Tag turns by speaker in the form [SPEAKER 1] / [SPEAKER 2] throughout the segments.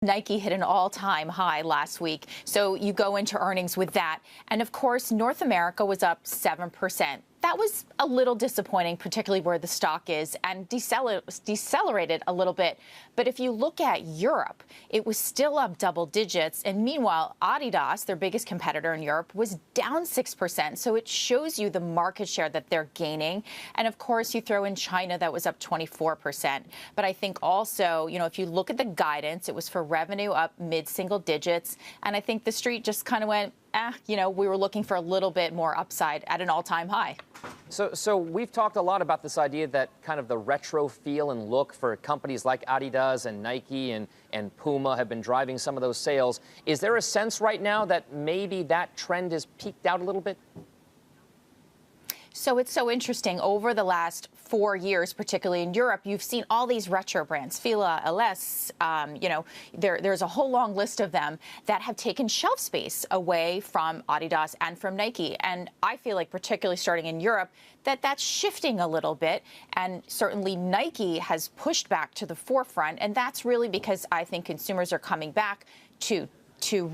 [SPEAKER 1] Nike hit an all-time high last week. So you go into earnings with that. And of course, North America was up 7%. That was a little disappointing, particularly where the stock is, and decelerated a little bit. But if you look at Europe, it was still up double digits. And meanwhile, Adidas, their biggest competitor in Europe, was down 6%. So it shows you the market share that they're gaining. And of course, you throw in China, that was up 24%. But I think also, if you look at the guidance, it was for revenue up mid-single digits. And I think the street just kind of went, we were looking for a little bit more upside at an all-time high.
[SPEAKER 2] So we've talked a lot about this idea that kind of the retro feel and look for companies like Adidas and Nike and Puma have been driving some of those sales. Is there a sense right now that maybe that trend has peaked out a little bit?
[SPEAKER 1] So it's so interesting. Over the last 4 years, particularly in Europe, you've seen all these retro brands, Fila, LS, there's a whole long list of them that have taken shelf space away from Adidas and from Nike. And I feel like, particularly starting in Europe, that's shifting a little bit. And certainly Nike has pushed back to the forefront. And that's really because I think consumers are coming back to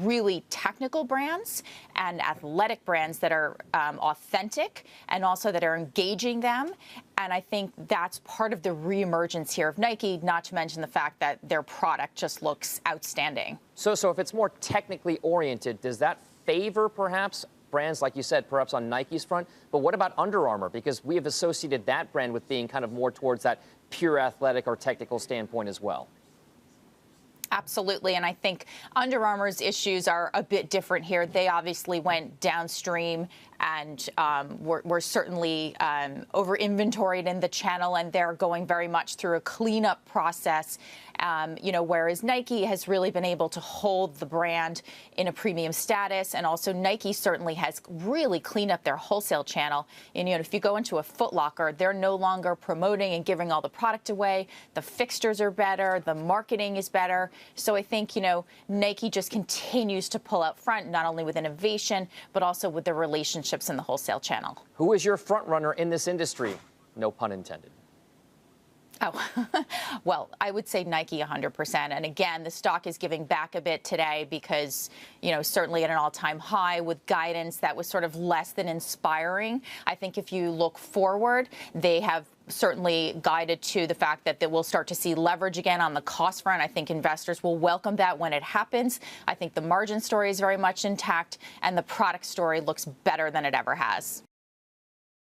[SPEAKER 1] really technical brands and athletic brands that are authentic and also that are engaging them. And I think that's part of the reemergence here of Nike, not to mention the fact that their product just looks outstanding.
[SPEAKER 2] So if it's more technically oriented, does that favor perhaps brands, like you said, perhaps on Nike's front? But what about Under Armour? Because we have associated that brand with being kind of more towards that pure athletic or technical standpoint as well.
[SPEAKER 1] Absolutely. And I think Under Armour's issues are a bit different here. They obviously went downstream and were certainly over-inventoried in the channel, and they're going very much through a cleanup process, whereas Nike has really been able to hold the brand in a premium status. And also Nike certainly has really cleaned up their wholesale channel. And, if you go into a Foot Locker, they're no longer promoting and giving all the product away. The fixtures are better. The marketing is better. So I think, Nike just continues to pull out front, not only with innovation, but also with the relationships in the wholesale channel.
[SPEAKER 2] Who is your front runner in this industry? No pun intended.
[SPEAKER 1] Oh, well, I would say Nike 100%. And again, the stock is giving back a bit today because, certainly at an all-time high with guidance that was sort of less than inspiring. I think if you look forward, they have certainly guided to the fact that we'll start to see leverage again on the cost front. I think investors will welcome that when it happens. I think the margin story is very much intact, and the product story looks better than it ever has.